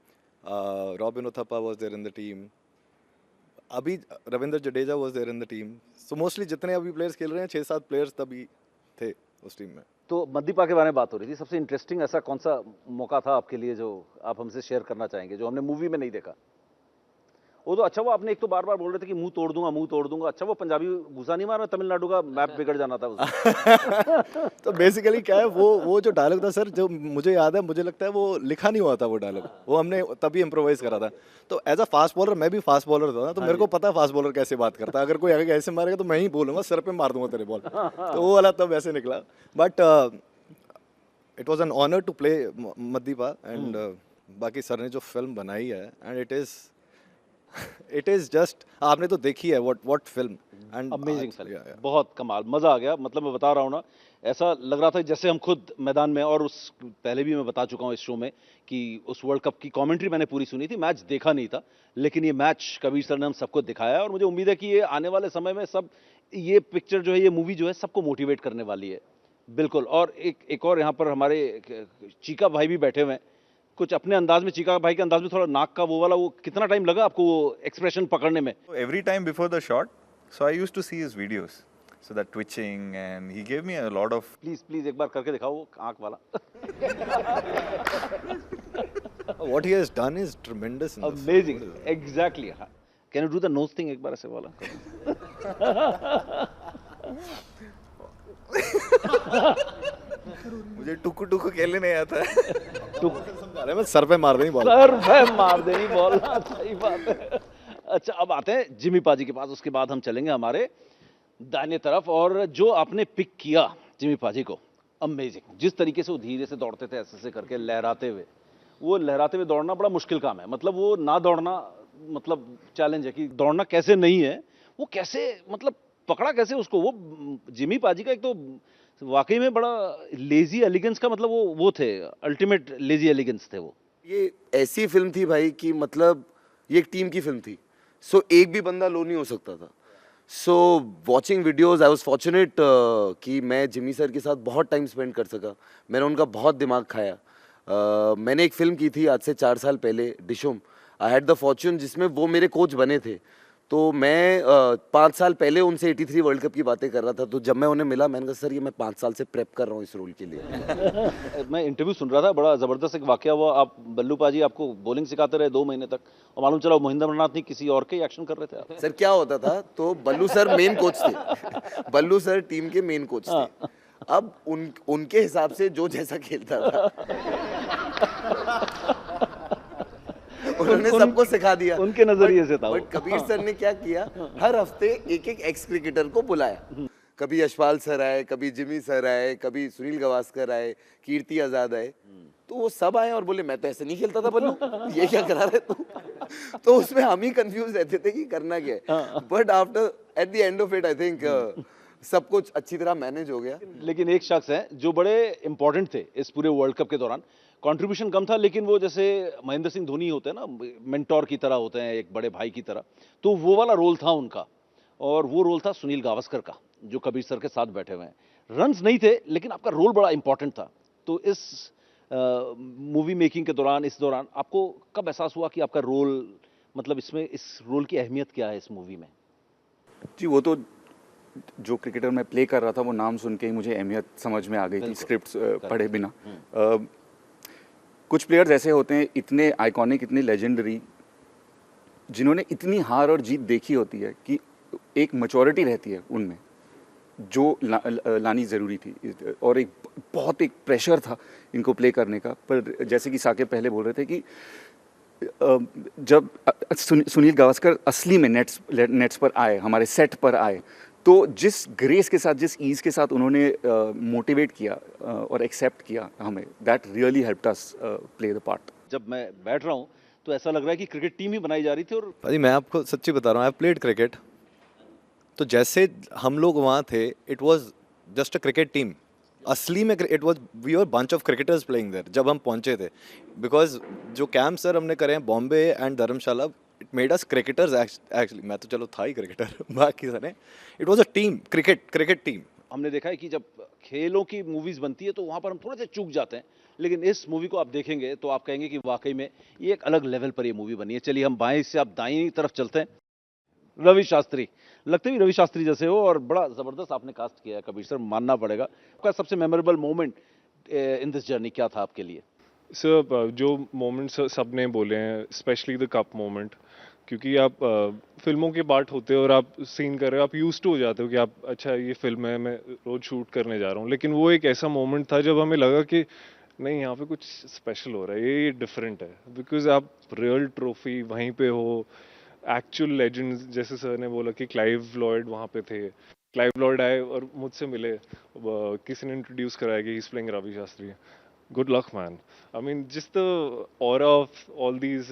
[SPEAKER 8] Robin Uthappa was there in the team, अभी Ravindra Jadeja was there in the team. So mostly जितने अभी players खेल रहे हैं 6-7 players तभी थे उस team में।
[SPEAKER 1] तो मदीपा के बारे में बात हो रही थी, सबसे इंटरेस्टिंग ऐसा कौन सा मौका था आपके लिए जो आप हमसे शेयर करना चाहेंगे, जो हमने मूवी में नहीं देखा? वो तो अच्छा, वो आपने एक तो बार बार बोल रहे थे कि मुंह तोड़ दूंगा। अच्छा, वो पंजाबी घुसा नहीं मारा, तमिलनाडु का मैप बिगड़ जाना था उसमें।
[SPEAKER 8] तो बेसिकली क्या है, वो जो डायलॉग था सर, जो मुझे याद है, मुझे लगता है वो लिखा नहीं हुआ था वो डायलॉग, वो हमने तभी इम्प्रोवाइज करा था। तो एज अ फास्ट बॉलर, मैं भी फास्ट बॉलर था ना, तो मेरे को पता है फास्ट बॉलर कैसे बात करता है। अगर कोई आगे ऐसे मारेगा तो मैं ही बोलूंगा, सर पे मार दूंगा तेरे बॉल। तो वो वाला तब ऐसे निकला। But it was an honour to play मदीपा, एंड बाकी सर ने जो फिल्म बनाई है, एंड इट इज जस्ट, आपने तो देखी है what film, and
[SPEAKER 1] amazing film, बहुत कमाल, मजा आ गया। मतलब मैं बता रहा हूँ ना, ऐसा लग रहा था जैसे हम खुद मैदान में, और उस पहले भी मैं बता चुका हूँ इस शो में कि उस वर्ल्ड कप की कमेंट्री मैंने पूरी सुनी थी, मैच देखा नहीं था, लेकिन ये मैच कबीर सर ने हम सबको दिखाया, और मुझे उम्मीद है कि ये आने वाले समय में सब, ये पिक्चर जो है, ये मूवी जो है, सबको मोटिवेट करने वाली है। बिल्कुल। और एक और यहाँ पर हमारे चीका भाई भी बैठे हुए हैं, कुछ अपने अंदाज में, चीका भाई के अंदाज में थोड़ा नाक का वो वाला, वो कितना टाइम लगा आपको वो एक्सप्रेशन पकड़ने में?
[SPEAKER 9] Every time before the shot, so I used to see his videos, so that twitching, and he gave me a lot of.
[SPEAKER 1] Please एक बार करके दिखाओ वो आंख वाला।
[SPEAKER 8] What he has done is tremendous. In this.
[SPEAKER 1] Amazing, exactly. Can you do the nose thing एक बार ऐसे वाला?
[SPEAKER 9] मुझे टुकु टुकु खेलने नहीं आता है।
[SPEAKER 8] अरे मैं सर पे मार देनी बॉल।
[SPEAKER 1] सर पे मार देनी बॉल, सही बात है। अच्छा, अब आते हैं जिमी पाजी के पास, उसके बाद हम चलेंगे हमारे दाहिने तरफ। और जो आपने पिक किया जिमी पाजी को, अमेजिंग। जिस तरीके से वो धीरे से दौड़ते थे, ऐसे करके लहराते हुए, वो लहराते हुए दौड़ना बड़ा मुश्किल काम है। मतलब वो ना दौड़ना मतलब चैलेंज है कि दौड़ना कैसे नहीं है, वो कैसे मतलब पकड़ा कैसे उसको। वो जिमी पाजी का एक तो वाकई में बड़ा लेजी एलिगेंस का मतलब वो थे, अल्टीमेट लेजी एलिगेंस थे वो।
[SPEAKER 7] ये ऐसी फिल्म थी भाई कि मतलब ये एक टीम की फिल्म थी, सो एक भी बंदा लो नहीं हो सकता था। सो watching videos I was fortunate कि मैं जिमी सर के साथ बहुत टाइम स्पेंड कर सका। मैंने उनका बहुत दिमाग खाया। मैंने एक फिल्म की थी आज से 4 साल पहले, डिशुम। आई हैड द फॉर्च्यून, जिसमें वो मेरे कोच बने थे। तो मैं 5 साल पहले उनसे 83 वर्ल्ड कप की बातें कर रहा था। तो जब मैं उन्हें मिला, मैंने कहा सर ये मैं 5 साल से प्रेप कर रहा हूँ इस रोल के लिए।
[SPEAKER 1] मैं इंटरव्यू सुन रहा था, बड़ा जबरदस्त एक वाकया हुआ। आप बल्लू पाजी आपको बॉलिंग सिखाते रहे 2 महीने तक, और मालूम चला महेंद्र अमरनाथ नहीं किसी और के एक्शन कर रहे थे आप।
[SPEAKER 7] सर क्या होता था, तो बल्लू सर मेन कोच थे। बल्लू सर टीम के मेन कोच थे। अब उनके हिसाब से जो जैसा खेलता था उन्होंने सबको सिखा दिया,
[SPEAKER 1] उनके नजरिए से था।
[SPEAKER 7] बट कबीर सर ने क्या किया, हर हफ्ते एक एक्स क्रिकेटर को बुलाया। कभी यशपाल सर आए, कभी जिमी सर आए, कभी सुनील गावस्कर आए, कीर्ति आजाद आए। तो वो सब आए और बोले मैं तो ऐसे नहीं खेलता था बल्लू, ये क्या करा रहे तू। तो उसमें हम ही कंफ्यूज रहते थे कि करना क्या है। But after at the end of it I think सब कुछ अच्छी तरह मैनेज हो गया।
[SPEAKER 1] लेकिन एक शख्स है जो बड़े इंपॉर्टेंट थे इस पूरे वर्ल्ड कप के दौरान। कंट्रीब्यूशन कम था, लेकिन वो जैसे महेंद्र सिंह धोनी होते हैं ना, मेंटोर की तरह होते हैं, एक बड़े भाई की तरह, तो वो वाला रोल था उनका। और वो रोल था सुनील गावस्कर का, जो कबीर सर के साथ बैठे हुए हैं। रन्स नहीं थे, लेकिन आपका रोल बड़ा इंपॉर्टेंट था। तो इस मूवी मेकिंग के दौरान, इस दौरान आपको कब एहसास हुआ कि आपका रोल, मतलब इसमें इस रोल की अहमियत क्या है इस मूवी में?
[SPEAKER 10] जी, वो तो जो क्रिकेटर मैं प्ले कर रहा था, वो नाम सुन के ही मुझे अहमियत समझ में आ गई थी, स्क्रिप्ट पढ़े बिना। कुछ प्लेयर्स ऐसे होते हैं, इतने आइकॉनिक, इतने लेजेंडरी, जिन्होंने इतनी हार और जीत देखी होती है कि एक मैच्योरिटी रहती है उनमें, जो लानी ज़रूरी थी। और एक बहुत एक प्रेशर था इनको प्ले करने का। पर जैसे कि साकिब पहले बोल रहे थे कि जब सुनील गावस्कर असली में नेट्स पर आए, हमारे सेट पर आए, तो जिस ग्रेस के साथ, जिस ईज के साथ उन्होंने मोटिवेट किया और एक्सेप्ट किया हमें, that really helped us play the part.
[SPEAKER 1] जब मैं बैठ रहा हूँ तो ऐसा लग रहा है कि क्रिकेट टीम ही बनाई जा रही थी। और
[SPEAKER 8] भाई मैं आपको सच्ची बता रहा हूँ, आई प्लेड क्रिकेट। तो जैसे हम लोग वहाँ थे, it was just a cricket team. असली में it was, we were bunch of cricketers playing there जब हम पहुँचे थे। बिकॉज जो कैंप सर हमने करे हैं Bombay and Dharamshala, it made us cricketers actually. मैं तो चलो था ही क्रिकेटर, बाकी सारे it was a team, cricket team.
[SPEAKER 1] हमने देखा है कि जब खेलों की मूवीज बनती है तो वहां पर हम थोड़े से चूक जाते हैं, लेकिन इस मूवी को आप देखेंगे तो आप कहेंगे कि वाकई में ये एक अलग लेवल पर ये मूवी बनी है। चलिए हम बाएं से आप दाईं तरफ चलते हैं। रवि शास्त्री, लगते भी रवि शास्त्री जैसे हो, और बड़ा जबरदस्त आपने कास्ट किया है कबीर सर, मानना पड़ेगा। आपका सबसे memorable moment in this journey क्या था आपके लिए?
[SPEAKER 11] सर जो मोमेंट्स सब ने बोले हैं, स्पेशली द कप मोमेंट, क्योंकि आप फिल्मों के पार्ट होते हो और आप सीन कर रहे हो, आप यूज टू हो जाते हो कि आप अच्छा ये फिल्म है, मैं रोज शूट करने जा रहा हूँ। लेकिन वो एक ऐसा मोमेंट था जब हमें लगा कि नहीं, यहाँ पे कुछ स्पेशल हो रहा है, ये डिफरेंट है। बिकॉज आप रियल ट्रॉफी वहीं पे हो, एक्चुअल लेजेंड्स, जैसे सर ने बोला कि क्लाइव लॉयड वहाँ पे थे। क्लाइव लॉयड आए और मुझसे मिले, किसी ने इंट्रोड्यूस कराया कि he is playing Ravi Shastri. Good luck, man. I mean, just the aura of all these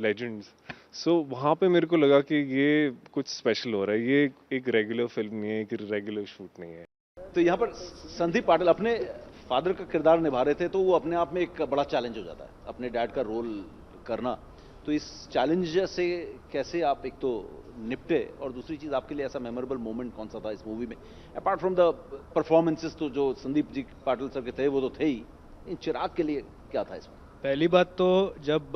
[SPEAKER 11] legends. So वहाँ पे मेरे को लगा कि ये कुछ स्पेशल हो रहा है, ये एक रेगुलर फिल्म नहीं है, एक रेगुलर शूट नहीं है।
[SPEAKER 1] तो यहाँ पर संदीप पाटिल अपने फादर का किरदार निभा रहे थे, तो वो अपने आप में एक बड़ा चैलेंज हो जाता है, अपने डैड का रोल करना। तो इस चैलेंज से कैसे आप एक तो निपटे, और दूसरी चीज आपके लिए ऐसा मेमोरेबल मोमेंट कौन सा था इस मूवी में, अपार्ट फ्रॉम द परफॉर्मेंसेस? तो जो संदीप जी पाटिल सर के थे वो तो थे ही, इन चिराग के लिए क्या था इसमें?
[SPEAKER 12] पहली बात तो जब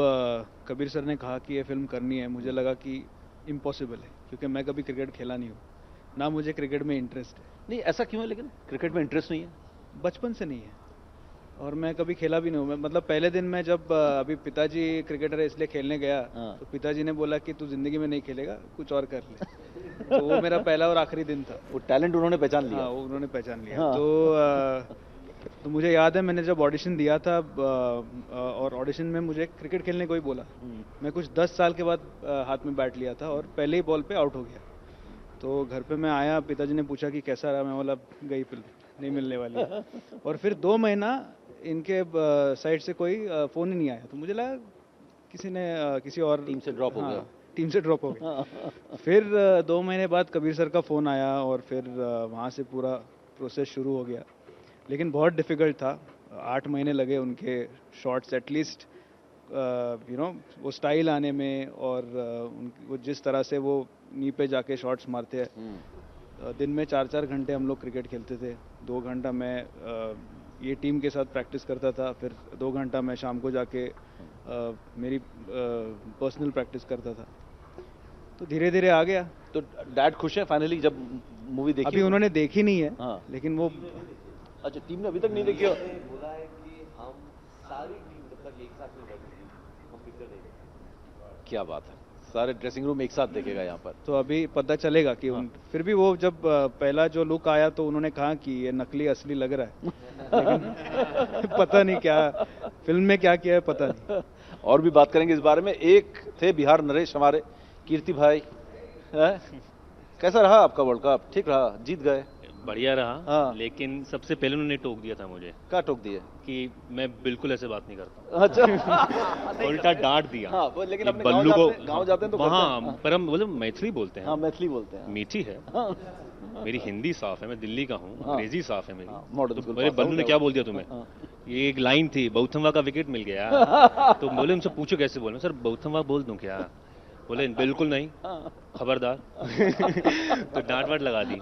[SPEAKER 12] कबीर सर ने कहा कि ये फिल्म करनी है, मुझे लगा कि इम्पॉसिबल है, क्योंकि मैं कभी क्रिकेट खेला नहीं हूँ, ना मुझे क्रिकेट में इंटरेस्ट है।
[SPEAKER 1] नहीं, ऐसा क्यों है? लेकिन क्रिकेट में इंटरेस्ट नहीं है?
[SPEAKER 12] बचपन से नहीं है। और मैं कभी खेला भी नहीं हूँ। मैं मतलब पहले दिन मैं जब अभी पिताजी क्रिकेटर है इसलिए खेलने गया, तो पिताजी ने बोला कि तू ज़िंदगी में नहीं खेलेगा, कुछ और कर ले। तो वो मेरा पहला और आखिरी दिन था।
[SPEAKER 1] वो टैलेंट उन्होंने पहचान लिया।
[SPEAKER 12] हाँ, वो उन्होंने पहचान लिया।
[SPEAKER 1] हाँ।
[SPEAKER 12] तो मुझे याद है मैंने जब ऑडिशन दिया था, और ऑडिशन में मुझे क्रिकेट खेलने को ही बोला। मैं कुछ 10 साल के बाद हाथ में बैट लिया था और पहले ही बॉल पे आउट हो गया। तो घर पे मैं आया, पिताजी ने पूछा कि कैसा रहा, मैं बोला गई फिल्म, नहीं मिलने वाली है। और फिर 2 महीना इनके साइड से कोई फ़ोन ही नहीं आया, तो मुझे लगा किसी ने किसी और
[SPEAKER 1] टीम से ड्रॉप हो गया।
[SPEAKER 12] टीम से ड्रॉप हो गया। फिर 2 महीने बाद कबीर सर का फ़ोन आया और फिर वहाँ से पूरा प्रोसेस शुरू हो गया। लेकिन बहुत डिफ़िकल्ट था, 8 महीने लगे उनके शॉट्स एटलीस्ट वो स्टाइल आने में, और वो जिस तरह से वो नी पे जाके शॉट्स मारते हैं। दिन में 4-4 घंटे हम लोग क्रिकेट खेलते थे। 2 घंटा मैं ये टीम के साथ प्रैक्टिस करता था, फिर 2 घंटा मैं शाम को जाके मेरी पर्सनल प्रैक्टिस करता था। तो धीरे धीरे आ गया।
[SPEAKER 1] तो डैड खुश है फाइनली जब मूवी देखी?
[SPEAKER 12] अभी उन्होंने देखी नहीं है।
[SPEAKER 1] हाँ।
[SPEAKER 12] लेकिन वो
[SPEAKER 1] अच्छा, टीम ने अभी तक नहीं देखी हो?
[SPEAKER 3] बोला है कि हम सारी टीम जब तक एक साथ नहीं बैठेगी हम पिक्चर देखेंगे।
[SPEAKER 1] क्या बात है, सारे ड्रेसिंग रूम एक साथ देखेगा यहाँ पर।
[SPEAKER 12] तो अभी पता चलेगा कि फिर भी वो जब पहला जो लुक आया तो उन्होंने कहा कि ये नकली असली लग रहा है। लेकिन पता नहीं क्या फिल्म में क्या किया है, पता नहीं।
[SPEAKER 1] और भी बात करेंगे इस बारे में। एक थे बिहार नरेश हमारे, कीर्ति भाई, कैसा रहा आपका वर्ल्ड कप? ठीक रहा, जीत गए?
[SPEAKER 13] बढ़िया रहा।
[SPEAKER 1] हाँ।
[SPEAKER 13] लेकिन सबसे पहले उन्होंने टोक दिया था मुझे।
[SPEAKER 1] क्या टोक दिया?
[SPEAKER 13] कि मैं बिल्कुल ऐसे बात नहीं करता।
[SPEAKER 1] अच्छा।
[SPEAKER 13] उल्टा डांट दिया।
[SPEAKER 1] हाँ, लेकिन अपने
[SPEAKER 13] बल्लू को
[SPEAKER 1] गाँव जाते हैं तो
[SPEAKER 13] हाँ, पर हम मतलब मैथिली बोलते हैं।
[SPEAKER 1] हाँ, मैथिली बोलते हैं।
[SPEAKER 13] मीठी है। मेरी हिंदी साफ है, मैं दिल्ली का हूँ, अंग्रेजी साफ है मेरी।
[SPEAKER 1] मॉडर्न
[SPEAKER 13] तो
[SPEAKER 1] स्कूल
[SPEAKER 13] मेरे
[SPEAKER 1] पास
[SPEAKER 13] बल्लू
[SPEAKER 1] आउट
[SPEAKER 13] ने
[SPEAKER 1] है
[SPEAKER 13] क्या
[SPEAKER 1] वो।
[SPEAKER 13] बोल दिया तुम्हें? ये एक लाइन थी, बौथमवा का विकेट मिल गया। तो बोले उनसे पूछो कैसे बोले। सर बौथमवा बोल दूं क्या? बोले बिल्कुल नहीं, खबरदार। तो डांट वाट लगा दी।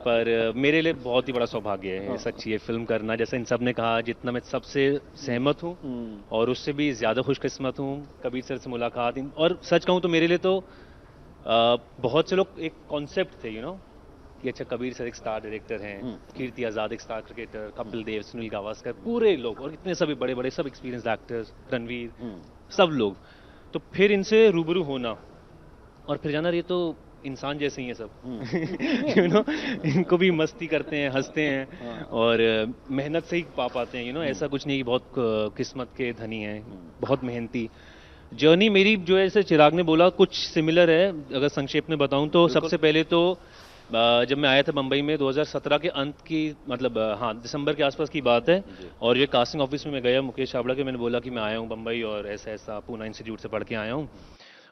[SPEAKER 13] पर मेरे लिए बहुत ही बड़ा सौभाग्य है सच्ची ये फिल्म करना। जैसे इन सब ने कहा, जितना मैं सबसे सहमत हूँ और उससे भी ज़्यादा खुशकिस्मत हूँ। कबीर सर से मुलाकात, और सच कहूँ तो मेरे लिए तो बहुत से लोग एक कॉन्सेप्ट थे कि अच्छा कबीर सर एक स्टार डायरेक्टर हैं, कीर्ति आज़ाद एक स्टार क्रिकेटर, कपिल देव, सुनील गावस्कर, पूरे लोग और इतने सभी बड़े बड़े सब एक्सपीरियंस एक्टर्स, रणवीर, सब लोग। तो फिर इनसे रूबरू होना और फिर जाना, ये तो इंसान जैसे ही हैं सब। इनको भी मस्ती करते हैं, हंसते हैं और मेहनत से ही पा पाते हैं। ऐसा कुछ नहीं कि बहुत किस्मत के धनी हैं, बहुत मेहनती। जर्नी मेरी जो है, जैसे चिराग ने बोला, कुछ सिमिलर है। अगर संक्षेप में बताऊं तो सबसे पहले तो जब मैं आया था मुंबई में 2017 के अंत की, मतलब हाँ दिसंबर के आसपास की बात है। और ये कास्टिंग ऑफिस में मैं गया मुकेश छाबड़ा के, मैंने बोला कि मैं आया हूँ मुंबई और ऐसा ऐसा पूना इंस्टीट्यूट से पढ़ के आया हूँ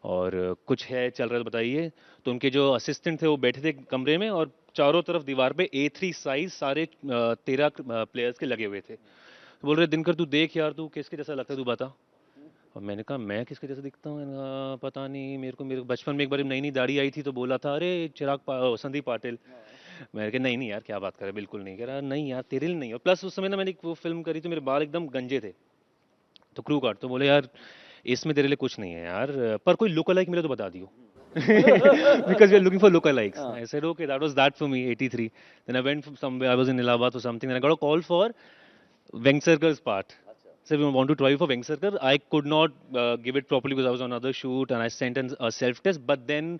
[SPEAKER 13] और कुछ है चल रहा है बताइए। तो उनके जो असिस्टेंट थे वो बैठे थे कमरे में और चारों तरफ दीवार पे A3 साइज सारे 13 प्लेयर्स के लगे हुए थे। तो बोल रहे दिनकर तू देख यार, तू किसके जैसा लगता है, तू बता। और मैंने कहा मैं किसके जैसा दिखता हूँ? पता नहीं, मेरे को बचपन में एक बार नई नई दाढ़ी आई थी तो बोला था अरे संदीप पाटिल। मैंने कहा नहीं यार क्या बात कर रहा है, बिल्कुल नहीं। कह रहा नहीं यार तेरे लिए नहीं। और प्लस उस समय ना मैंने वो फिल्म करी तो मेरे बाल एकदम गंजे थे, तो क्रू काट। तो बोले यार इसमें तेरे लिए कुछ नहीं है यार, पर कोई लुक अलाइक मिले तो बता दियो। Because we are looking for lookalikes. I said okay, that was that for me. 83. Then I went from somewhere. I was in Allahabad or something. Then I got a call for Vengsarkar's part. So we want to try for Vengsarkar. I could not give it properly because I was on another shoot and I sent a self test. But then,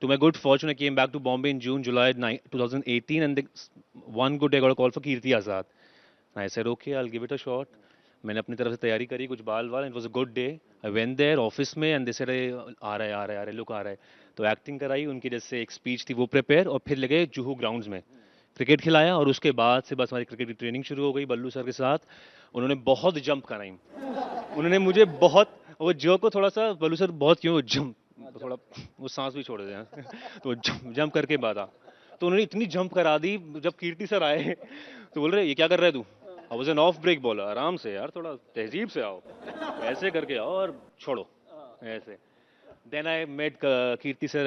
[SPEAKER 13] to my good fortune, I came back to Bombay in July 2018, and one good day I got a call for Kirti Azad. And I said okay, I'll give it a shot. मैंने अपनी तरफ से तैयारी करी, कुछ बाल वाल, it was a good day. I went their office में एंड दे सेड आ रहा है लुक आ रहा है। तो एक्टिंग कराई उनकी, जैसे एक स्पीच थी वो प्रिपेयर, और फिर लगे जुहू ग्राउंड्स में क्रिकेट खिलाया। और उसके बाद से बस हमारी क्रिकेट की ट्रेनिंग शुरू हो गई बल्लू सर के साथ। उन्होंने बहुत जंप कराई, उन्होंने मुझे बहुत, वो जो को थोड़ा सा बल्लू सर बहुत क्यों जंप, थोड़ा वो सांस भी छोड़ देते तो जंप करके बाधा। तो उन्होंने इतनी जंप करा दी, जब कीर्ति सर आए तो बोल रहे ये क्या कर रहे है तू? I was an off break bowler, आराम से यार, थोड़ा तहजीब से आओ, ऐसे करके आओ और छोड़ो ऐसे। Then I met Kirti sir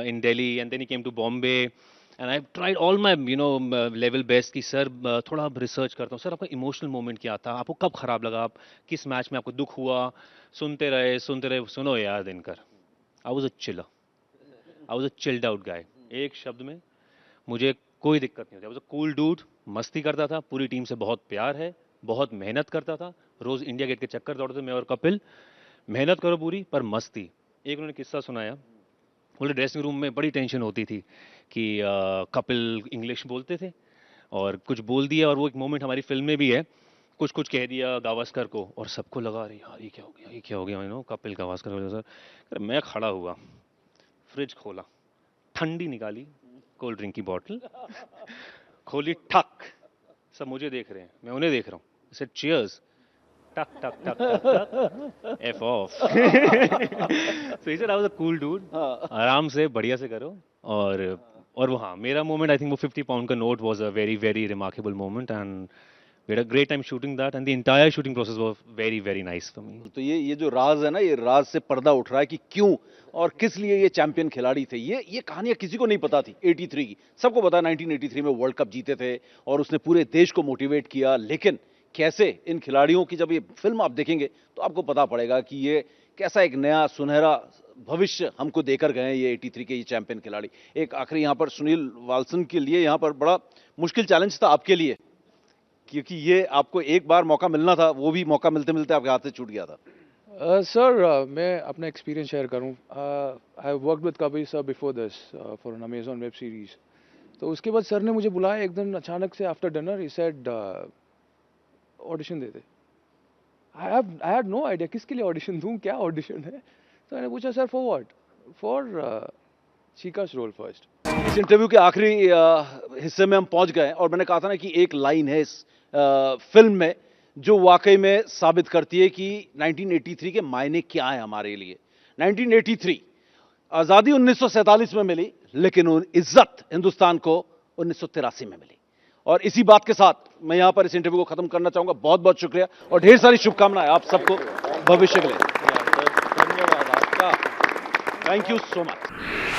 [SPEAKER 13] in Delhi and then he came to Bombay and I tried all my level best कि सर थोड़ा रिसर्च करता हूँ। सर आपका इमोशनल मोमेंट क्या था, आपको कब खराब लगा, आप किस मैच में आपको दुख हुआ? सुनते रहे। सुनो यार Dinkar, I was a chiller, I was a chilled out guy। एक शब्द में मुझे कोई दिक्कत नहीं होती। I was a cool dude, मस्ती करता था, पूरी टीम से बहुत प्यार है, बहुत मेहनत करता था, रोज़ इंडिया गेट के चक्कर दौड़ते थे मैं और कपिल। मेहनत करो पूरी पर मस्ती। एक उन्होंने किस्सा सुनाया, बोले ड्रेसिंग रूम में बड़ी टेंशन होती थी कि कपिल इंग्लिश बोलते थे और कुछ बोल दिया, और वो एक मोमेंट हमारी फिल्म में भी है, कुछ कुछ कह दिया गावस्कर को और सबको लगा अरे यार ये क्या हो गया, ये क्या हो गया, यू नो कपिल गावस्कर की वजह से। मैं खड़ा हुआ, फ्रिज खोला, ठंडी निकाली, कोल्ड ड्रिंक की बोतल खोली, ठक, सब मुझे देख रहे हैं, मैं उन्हें देख रहा हूँ, सेड चीयर्स, टक टक टक टक F of. So he said I was a cool dude, आराम से बढ़िया से करो। और वो हाँ मेरा मोमेंट, आई थिंक वो 50 पाउंड का note was a very very remarkable moment and we had a great time shooting that and the entire shooting process was very very nice for me.
[SPEAKER 1] तो ये जो राज है ना, ये राज से पर्दा उठ रहा है कि क्यों और किस लिए ये चैंपियन खिलाड़ी थे। ये कहानियां किसी को नहीं पता थी 83 की, सबको पता 1983 में वर्ल्ड कप जीते थे और उसने पूरे देश को मोटिवेट किया, लेकिन कैसे इन खिलाड़ियों की जब ये फिल्म आप देखेंगे तो आपको पता पड़ेगा कि ये कैसा एक नया सुनहरा भविष्य हमको देकर गए हैं ये 83 के ये चैंपियन खिलाड़ी। एक आखिरी यहाँ पर सुनील वाल्सन के लिए यहाँ पर बड़ा मुश्किल चैलेंज था आपके लिए, क्योंकि ये आपको एक बार मौका मिलना था, वो भी मौका मिलते मिलते आपके हाथ से छूट गया था।
[SPEAKER 14] सर मैं अपना एक्सपीरियंस शेयर करूं। I worked with Kabir sir before this for an Amazon web series. तो उसके बाद सर ने मुझे बुलाया एक दिन अचानक से after dinner, he said audition दे दे। आई हैड नो आइडिया किसके लिए ऑडिशन दूं, क्या ऑडिशन है। तो मैंने पूछा सर फॉर व्हाट, फॉर चीका's रोल फर्स्ट।
[SPEAKER 1] इस इंटरव्यू के आखिरी हिस्से में हम पहुंच गए और मैंने कहा था ना कि एक लाइन है इस फिल्म में जो वाकई में साबित करती है कि 1983 के मायने क्या है हमारे लिए। 1983 आज़ादी 1947 में मिली, लेकिन इज्जत हिंदुस्तान को 1983 में मिली। और इसी बात के साथ मैं यहां पर इस इंटरव्यू को खत्म करना चाहूंगा। बहुत बहुत शुक्रिया और ढेर सारी शुभकामनाएं आप सबको भविष्य के लिए। धन्यवाद आपका, थैंक यू सो मच।